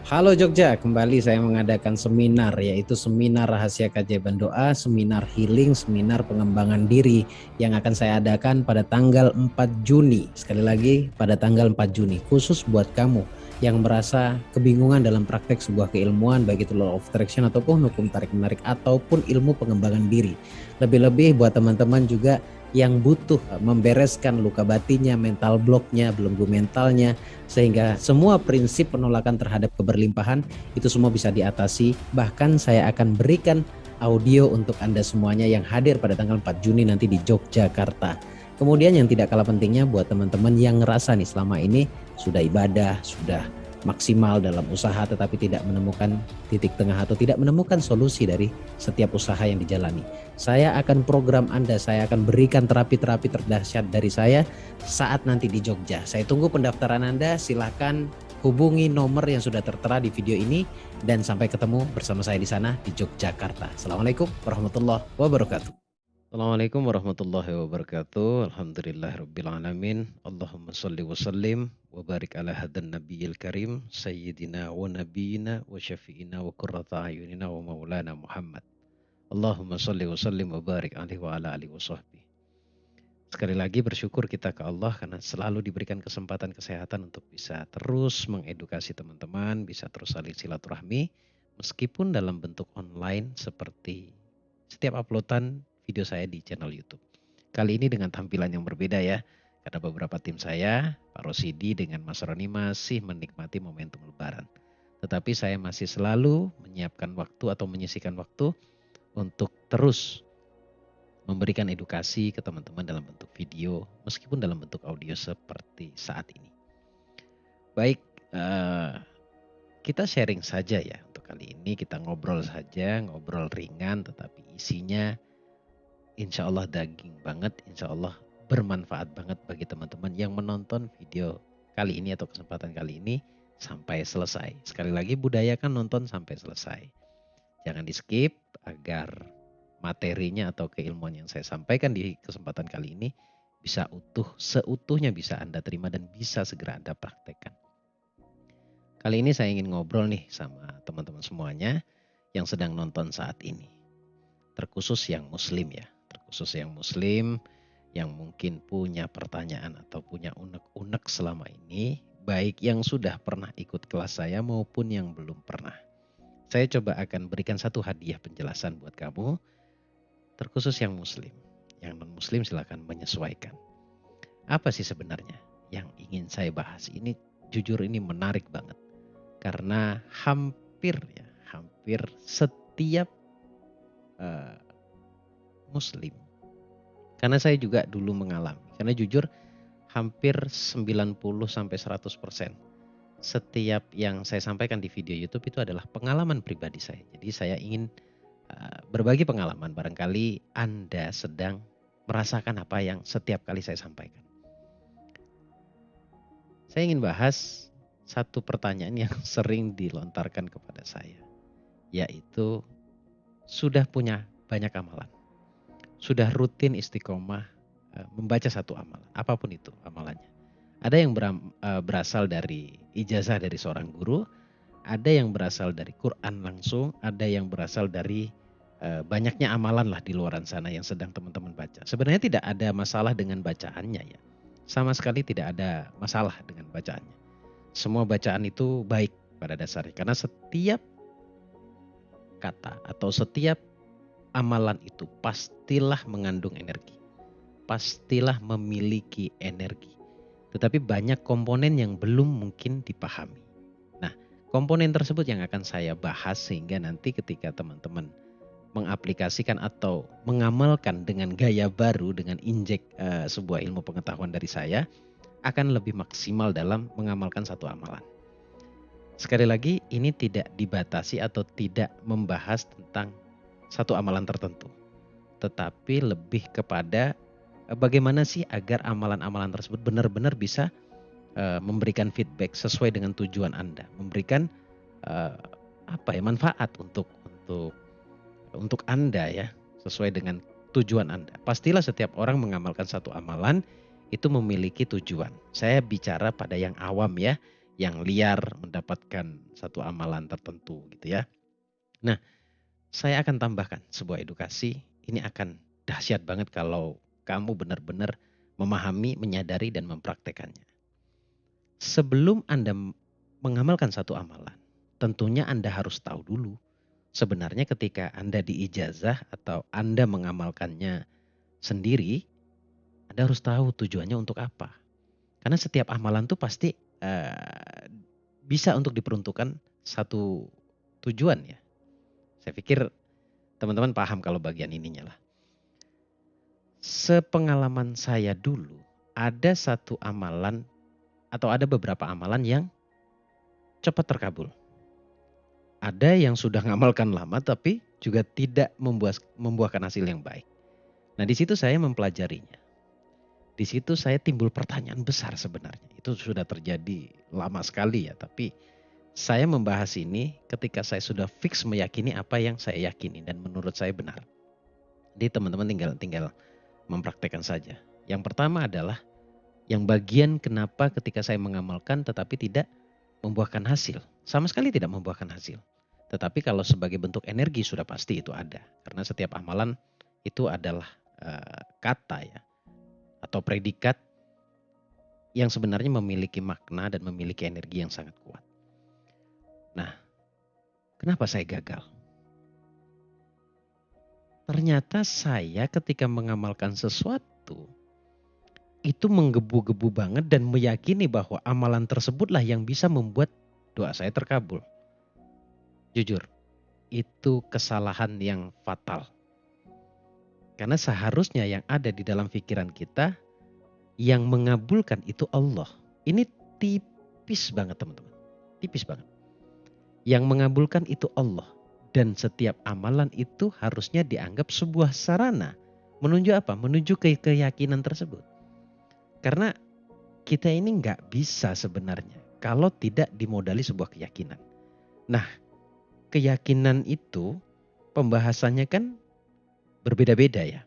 Halo Jogja, kembali saya mengadakan seminar, yaitu seminar rahasia keajaiban doa, seminar healing, seminar pengembangan diri yang akan saya adakan pada tanggal 4 Juni. Sekali lagi, pada tanggal 4 Juni, khusus buat kamu yang merasa kebingungan dalam praktek sebuah keilmuan, baik itu law of attraction ataupun hukum tarik-menarik ataupun ilmu pengembangan diri. Lebih-lebih buat teman-teman juga yang butuh membereskan luka batinnya, mental blocknya, belenggu mentalnya, sehingga semua prinsip penolakan terhadap keberlimpahan itu semua bisa diatasi. Bahkan saya akan berikan audio untuk Anda semuanya yang hadir pada tanggal 4 Juni nanti di Yogyakarta. Kemudian yang tidak kalah pentingnya buat teman-teman yang ngerasa nih selama ini sudah ibadah, sudah maksimal dalam usaha tetapi tidak menemukan titik tengah atau tidak menemukan solusi dari setiap usaha yang dijalani. Saya akan program Anda, saya akan berikan terapi-terapi terdahsyat dari saya saat nanti di Jogja. Saya tunggu pendaftaran Anda, silakan hubungi nomor yang sudah tertera di video ini dan sampai ketemu bersama saya di sana di Yogyakarta. Assalamualaikum warahmatullahi wabarakatuh. Assalamualaikum warahmatullahi wabarakatuh. Alhamdulillahirabbil alamin. Allahumma shalli wa sallim wa barik ala hadan nabiyil karim sayyidina wa nabiyina wa syafi'ina wa qurrata ayunina wa maulana Muhammad. Allahumma shalli wa sallim wa barik alaihi wa ala alihi wa sahbihi. Sekali lagi bersyukur kita ke Allah karena selalu diberikan kesempatan kesehatan untuk bisa terus mengedukasi teman-teman, bisa terus saling silaturahmi meskipun dalam bentuk online seperti setiap uploadan video saya di channel YouTube. Kali ini dengan tampilan yang berbeda ya, karena beberapa tim saya, Pak Rosidi dengan Mas Roni masih menikmati momentum Lebaran. Tetapi saya masih selalu menyiapkan waktu atau menyisihkan waktu untuk terus memberikan edukasi ke teman-teman dalam bentuk video, meskipun dalam bentuk audio seperti saat ini. Baik, kita sharing saja ya untuk kali ini, kita ngobrol saja, ngobrol ringan tetapi isinya insya Allah daging banget, insya Allah bermanfaat banget bagi teman-teman yang menonton video kali ini atau kesempatan kali ini sampai selesai. Sekali lagi budayakan nonton sampai selesai. Jangan di skip agar materinya atau keilmuan yang saya sampaikan di kesempatan kali ini bisa utuh, seutuhnya bisa Anda terima dan bisa segera Anda praktekkan. Kali ini saya ingin ngobrol nih sama teman-teman semuanya yang sedang nonton saat ini. Terkhusus yang muslim ya, terkhusus yang muslim yang mungkin punya pertanyaan atau punya unek-unek selama ini, baik yang sudah pernah ikut kelas saya maupun yang belum pernah. Saya coba akan berikan satu hadiah penjelasan buat kamu, terkhusus yang muslim. Yang non-muslim silakan menyesuaikan. Apa sih sebenarnya yang ingin saya bahas? Ini jujur ini menarik banget. Karena hampir setiap muslim. Karena saya juga dulu mengalami. Karena jujur hampir 90-100% setiap yang saya sampaikan di video YouTube itu adalah pengalaman pribadi saya. Jadi saya ingin berbagi pengalaman, barangkali Anda sedang merasakan apa yang setiap kali saya sampaikan. Saya ingin bahas satu pertanyaan yang sering dilontarkan kepada saya, yaitu sudah punya banyak amalan, sudah rutin istiqomah membaca satu amalan, apapun itu amalannya. Ada yang berasal dari ijazah dari seorang guru, ada yang berasal dari Quran langsung, ada yang berasal dari banyaknya amalan lah di luaran sana yang sedang teman-teman baca. Sebenarnya tidak ada masalah dengan bacaannya ya. Sama sekali tidak ada masalah dengan bacaannya. Semua bacaan itu baik pada dasarnya. Karena setiap kata atau setiap amalan itu pastilah mengandung energi. Pastilah memiliki energi. Tetapi banyak komponen yang belum mungkin dipahami. Nah, komponen tersebut yang akan saya bahas sehingga nanti ketika teman-teman mengaplikasikan atau mengamalkan dengan gaya baru, dengan injek sebuah ilmu pengetahuan dari saya, akan lebih maksimal dalam mengamalkan satu amalan. Sekali lagi, ini tidak dibatasi atau tidak membahas tentang satu amalan tertentu, tetapi lebih kepada bagaimana sih agar amalan-amalan tersebut benar-benar bisa memberikan feedback sesuai dengan tujuan Anda, memberikan manfaat untuk Anda ya, sesuai dengan tujuan Anda. Pastilah setiap orang mengamalkan satu amalan itu memiliki tujuan. Saya bicara pada yang awam ya, yang liar mendapatkan satu amalan tertentu gitu ya. Nah, saya akan tambahkan sebuah edukasi, ini akan dahsyat banget kalau kamu benar-benar memahami, menyadari dan mempraktekannya. Sebelum Anda mengamalkan satu amalan, tentunya Anda harus tahu dulu sebenarnya ketika Anda diijazah atau Anda mengamalkannya sendiri, Anda harus tahu tujuannya untuk apa. Karena setiap amalan tuh pasti bisa untuk diperuntukkan satu tujuan ya. Saya pikir teman-teman paham kalau bagian ininya lah. Sepengalaman saya dulu, ada satu amalan atau ada beberapa amalan yang cepat terkabul. Ada yang sudah ngamalkan lama tapi juga tidak membuahkan hasil yang baik. Nah, di situ saya mempelajarinya. Di situ saya timbul pertanyaan besar sebenarnya. Itu sudah terjadi lama sekali ya, tapi saya membahas ini ketika saya sudah fix meyakini apa yang saya yakini dan menurut saya benar. Jadi teman-teman tinggal mempraktekkan saja. Yang pertama adalah yang bagian kenapa ketika saya mengamalkan tetapi tidak membuahkan hasil. Sama sekali tidak membuahkan hasil. Tetapi kalau sebagai bentuk energi sudah pasti itu ada. Karena setiap amalan itu adalah kata ya. Atau predikat yang sebenarnya memiliki makna dan memiliki energi yang sangat kuat. Nah, kenapa saya gagal? Ternyata saya ketika mengamalkan sesuatu itu menggebu-gebu banget dan meyakini bahwa amalan tersebutlah yang bisa membuat doa saya terkabul. Jujur, itu kesalahan yang fatal. Karena seharusnya yang ada di dalam pikiran kita, yang mengabulkan itu Allah. Ini tipis banget teman-teman. Tipis banget. Yang mengabulkan itu Allah. Dan setiap amalan itu harusnya dianggap sebuah sarana. Menuju apa? Menuju ke keyakinan tersebut. Karena kita ini nggak bisa sebenarnya kalau tidak dimodali sebuah keyakinan. Nah, keyakinan itu pembahasannya kan berbeda-beda ya.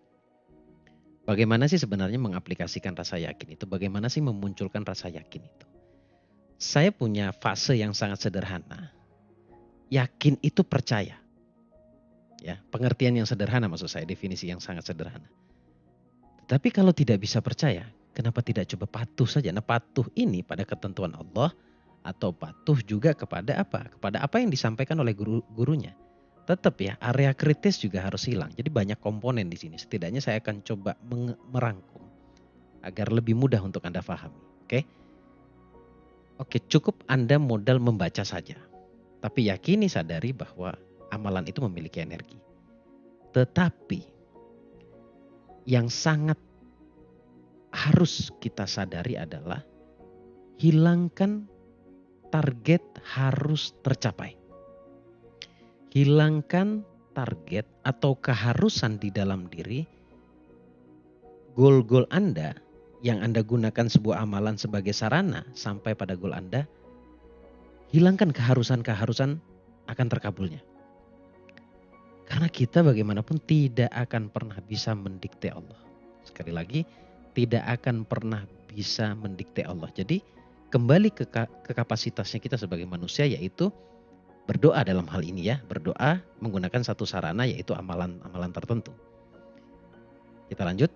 Bagaimana sih sebenarnya mengaplikasikan rasa yakin itu? Bagaimana sih memunculkan rasa yakin itu? Saya punya fase yang sangat sederhana. Yakin itu percaya. Ya, pengertian yang sederhana maksud saya, definisi yang sangat sederhana. Tapi kalau tidak bisa percaya, kenapa tidak coba patuh saja? Nah, patuh ini pada ketentuan Allah atau patuh juga kepada apa? Kepada apa yang disampaikan oleh gurunya. Tetap ya, area kritis juga harus hilang. Jadi banyak komponen di sini. Setidaknya saya akan coba merangkum agar lebih mudah untuk Anda pahami. Oke, cukup Anda modal membaca saja. Tapi yakini sadari bahwa amalan itu memiliki energi. Tetapi yang sangat harus kita sadari adalah hilangkan target harus tercapai. Hilangkan target atau keharusan di dalam diri, goal-goal Anda yang Anda gunakan sebuah amalan sebagai sarana sampai pada goal Anda, hilangkan keharusan-keharusan akan terkabulnya. Karena kita bagaimanapun tidak akan pernah bisa mendikte Allah. Sekali lagi, tidak akan pernah bisa mendikte Allah. Jadi kembali ke kapasitasnya kita sebagai manusia, yaitu berdoa dalam hal ini ya. Berdoa menggunakan satu sarana yaitu amalan-amalan tertentu. Kita lanjut.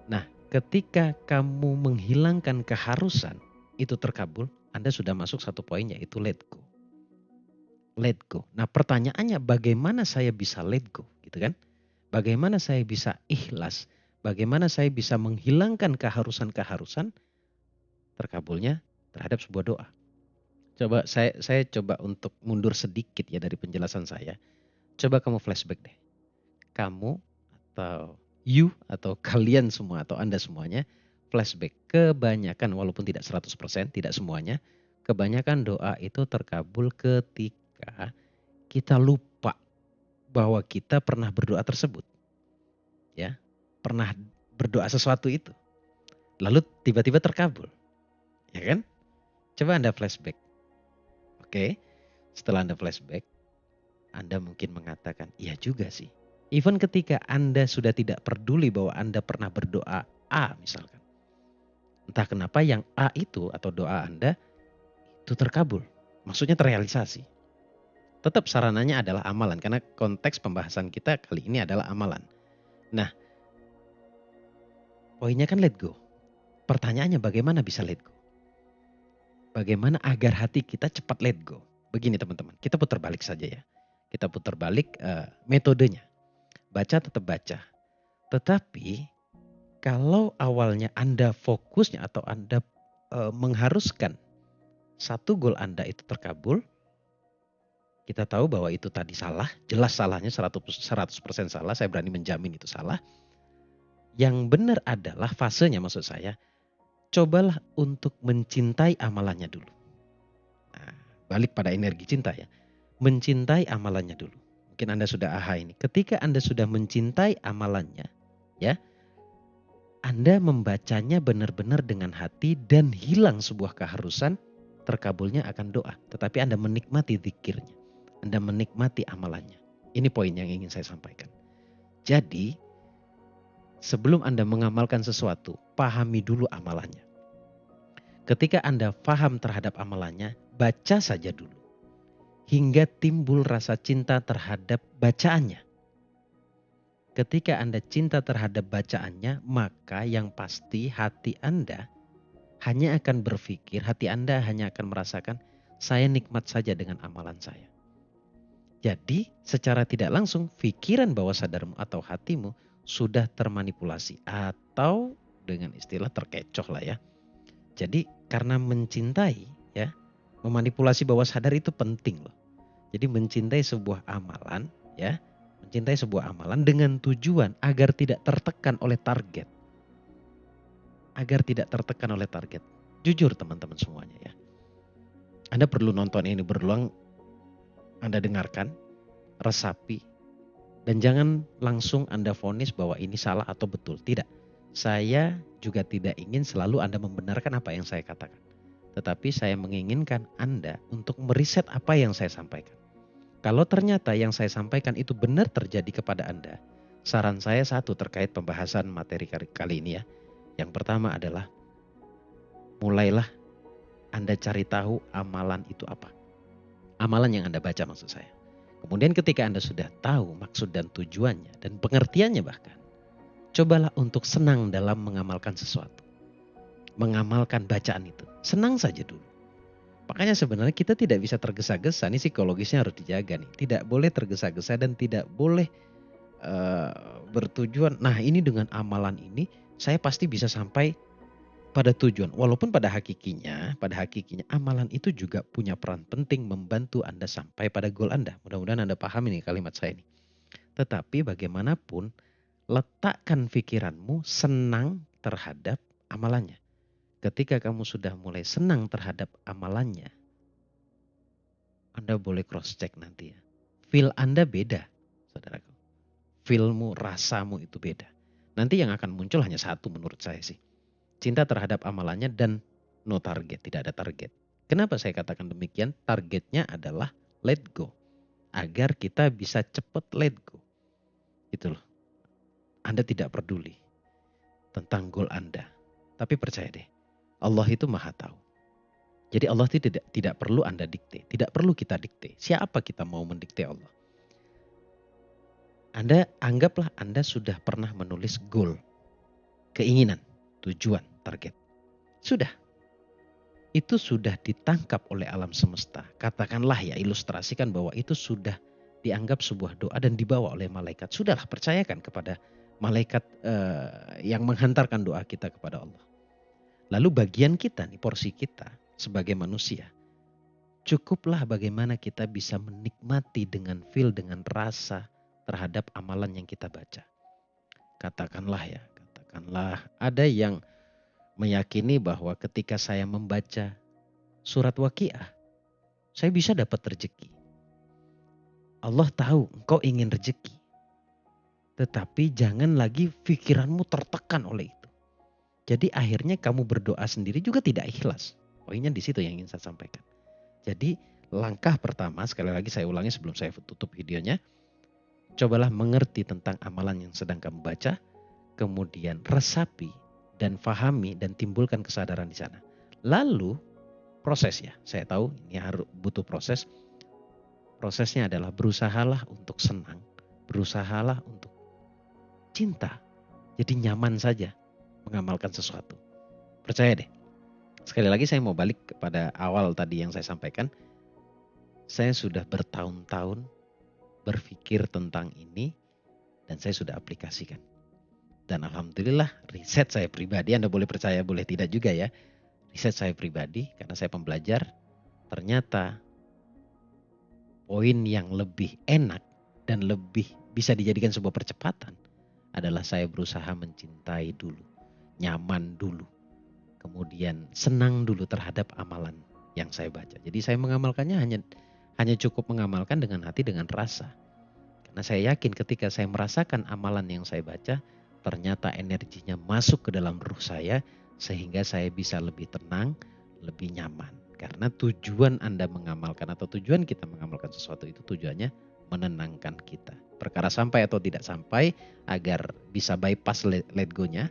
Nah, ketika kamu menghilangkan keharusan itu terkabul, Anda sudah masuk satu poin yaitu let go. Let go. Nah, pertanyaannya bagaimana saya bisa let go gitu kan? Bagaimana saya bisa ikhlas? Bagaimana saya bisa menghilangkan keharusan-keharusan terkabulnya terhadap sebuah doa? Coba saya coba untuk mundur sedikit ya dari penjelasan saya. Coba kamu flashback deh. Kamu atau you atau kalian semua atau Anda semuanya flashback. Kebanyakan walaupun tidak 100%, tidak semuanya. Kebanyakan doa itu terkabul ketika kita lupa bahwa kita pernah berdoa tersebut. Ya, pernah berdoa sesuatu itu. Lalu tiba-tiba terkabul. Ya kan? Coba Anda flashback. Oke, setelah Anda flashback, Anda mungkin mengatakan, iya juga sih. Even ketika Anda sudah tidak peduli bahwa Anda pernah berdoa A misalkan. Entah kenapa yang A itu atau doa Anda itu terkabul. Maksudnya terrealisasi. Tetap sarananya adalah amalan, karena konteks pembahasan kita kali ini adalah amalan. Nah, poinnya kan let go. Pertanyaannya bagaimana bisa let go? Bagaimana agar hati kita cepat let go? Begini teman-teman, kita putar balik saja ya. Kita putar balik metodenya. Baca tetap baca. Tetapi kalau awalnya Anda fokusnya atau Anda mengharuskan satu goal Anda itu terkabul, kita tahu bahwa itu tadi salah, jelas salahnya 100% salah, saya berani menjamin itu salah. Yang benar adalah fasenya, maksud saya, cobalah untuk mencintai amalannya dulu. Nah, balik pada energi cinta ya, mencintai amalannya dulu. Mungkin Anda sudah aha ini, ketika Anda sudah mencintai amalannya, ya, Anda membacanya benar-benar dengan hati dan hilang sebuah keharusan, terkabulnya akan doa. Tetapi Anda menikmati zikirnya, Anda menikmati amalannya. Ini poin yang ingin saya sampaikan. Jadi, sebelum Anda mengamalkan sesuatu, pahami dulu amalannya. Ketika Anda paham terhadap amalannya, baca saja dulu. Hingga timbul rasa cinta terhadap bacaannya. Ketika Anda cinta terhadap bacaannya, maka yang pasti hati Anda hanya akan berpikir, hati Anda hanya akan merasakan, saya nikmat saja dengan amalan saya. Jadi secara tidak langsung pikiran bawah sadarmu atau hatimu sudah termanipulasi atau dengan istilah terkecoh lah ya. Jadi karena mencintai ya, memanipulasi bawah sadar itu penting loh. Jadi mencintai sebuah amalan ya, mencintai sebuah amalan dengan tujuan agar tidak tertekan oleh target. Agar tidak tertekan oleh target. Jujur teman-teman semuanya ya. Anda perlu nonton ini berulang, Anda dengarkan, resapi, dan jangan langsung Anda vonis bahwa ini salah atau betul. Tidak. Saya juga tidak ingin selalu Anda membenarkan apa yang saya katakan. Tetapi saya menginginkan Anda untuk meriset apa yang saya sampaikan. Kalau ternyata yang saya sampaikan itu benar terjadi kepada Anda, saran saya satu terkait pembahasan materi kali ini ya. Yang pertama adalah mulailah Anda cari tahu amalan itu apa. Amalan yang Anda baca maksud saya. Kemudian ketika Anda sudah tahu maksud dan tujuannya dan pengertiannya bahkan, cobalah untuk senang dalam mengamalkan sesuatu. Mengamalkan bacaan itu. Senang saja dulu. Makanya sebenarnya kita tidak bisa tergesa-gesa, ini psikologisnya harus dijaga nih. Tidak boleh tergesa-gesa dan tidak boleh bertujuan, nah ini dengan amalan ini saya pasti bisa sampai pada tujuan. Walaupun pada hakikinya amalan itu juga punya peran penting membantu Anda sampai pada goal Anda. Mudah-mudahan Anda paham ini kalimat saya ini. Tetapi bagaimanapun letakkan pikiranmu senang terhadap amalannya. Ketika kamu sudah mulai senang terhadap amalannya, Anda boleh cross check nanti ya. Feel Anda beda, saudaraku. Feelmu, rasamu itu beda. Nanti yang akan muncul hanya satu menurut saya sih. Cinta terhadap amalannya dan no target, tidak ada target. Kenapa saya katakan demikian? Targetnya adalah let go. Agar kita bisa cepat let go. Gitu loh. Anda tidak peduli tentang goal Anda. Tapi percaya deh, Allah itu maha tahu. Jadi Allah itu tidak perlu Anda dikte. Tidak perlu kita dikte. Siapa kita mau mendikte Allah? Anda anggaplah Anda sudah pernah menulis goal. Keinginan, tujuan, target. Sudah. Itu sudah ditangkap oleh alam semesta. Katakanlah ya, ilustrasikan bahwa itu sudah dianggap sebuah doa dan dibawa oleh malaikat. Sudahlah, percayakan kepada malaikat yang menghantarkan doa kita kepada Allah. Lalu bagian kita nih, porsi kita sebagai manusia. Cukuplah bagaimana kita bisa menikmati dengan feel, dengan rasa terhadap amalan yang kita baca. Katakanlah ada yang meyakini bahwa ketika saya membaca surat Waqiah, saya bisa dapat rezeki. Allah tahu engkau ingin rezeki. Tetapi jangan lagi pikiranmu tertekan oleh itu. Jadi akhirnya kamu berdoa sendiri juga tidak ikhlas. Poinnya di situ yang ingin saya sampaikan. Jadi langkah pertama, sekali lagi saya ulangi sebelum saya tutup videonya. Cobalah mengerti tentang amalan yang sedang kamu baca. Kemudian resapi dan fahami dan timbulkan kesadaran di sana. Lalu proses ya. Saya tahu ini harus butuh proses. Prosesnya adalah berusahalah untuk senang, berusahalah untuk cinta. Jadi nyaman saja mengamalkan sesuatu. Percaya deh. Sekali lagi saya mau balik kepada awal tadi yang saya sampaikan. Saya sudah bertahun-tahun berpikir tentang ini dan saya sudah aplikasikan. Dan alhamdulillah riset saya pribadi, Anda boleh percaya boleh tidak juga ya. Riset saya pribadi karena saya pembelajar, ternyata poin yang lebih enak dan lebih bisa dijadikan sebuah percepatan adalah saya berusaha mencintai dulu, nyaman dulu, kemudian senang dulu terhadap amalan yang saya baca. Jadi saya mengamalkannya hanya cukup mengamalkan dengan hati, dengan rasa. Karena saya yakin ketika saya merasakan amalan yang saya baca, ternyata energinya masuk ke dalam ruh saya sehingga saya bisa lebih tenang, lebih nyaman. Karena tujuan Anda mengamalkan atau tujuan kita mengamalkan sesuatu itu tujuannya menenangkan kita. Perkara sampai atau tidak sampai, agar bisa bypass let go-nya,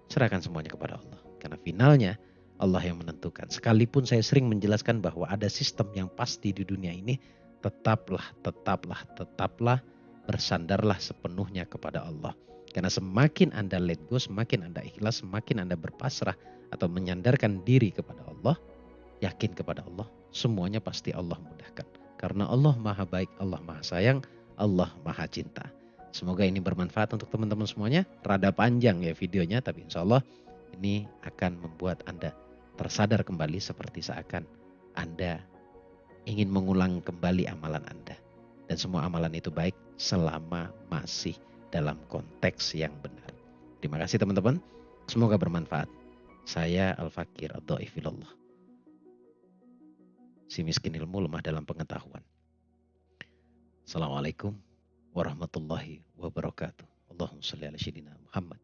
serahkan semuanya kepada Allah. Karena finalnya Allah yang menentukan. Sekalipun saya sering menjelaskan bahwa ada sistem yang pasti di dunia ini, tetaplah bersandarlah sepenuhnya kepada Allah. Karena semakin Anda let go, semakin Anda ikhlas, semakin Anda berpasrah atau menyandarkan diri kepada Allah, yakin kepada Allah, semuanya pasti Allah mudahkan. Karena Allah maha baik, Allah maha sayang, Allah maha cinta. Semoga ini bermanfaat untuk teman-teman semuanya. Rada panjang ya videonya, tapi insya Allah ini akan membuat Anda tersadar kembali seperti seakan Anda ingin mengulang kembali amalan Anda. Dan semua amalan itu baik selama masih dalam konteks yang benar. Terima kasih teman-teman. Semoga bermanfaat. Saya Al-Fakir Ad-Dhaifillah. Si miskin ilmu, lemah dalam pengetahuan. Assalamualaikum warahmatullahi wabarakatuh. Allahumma shalli ala sayyidina Muhammad.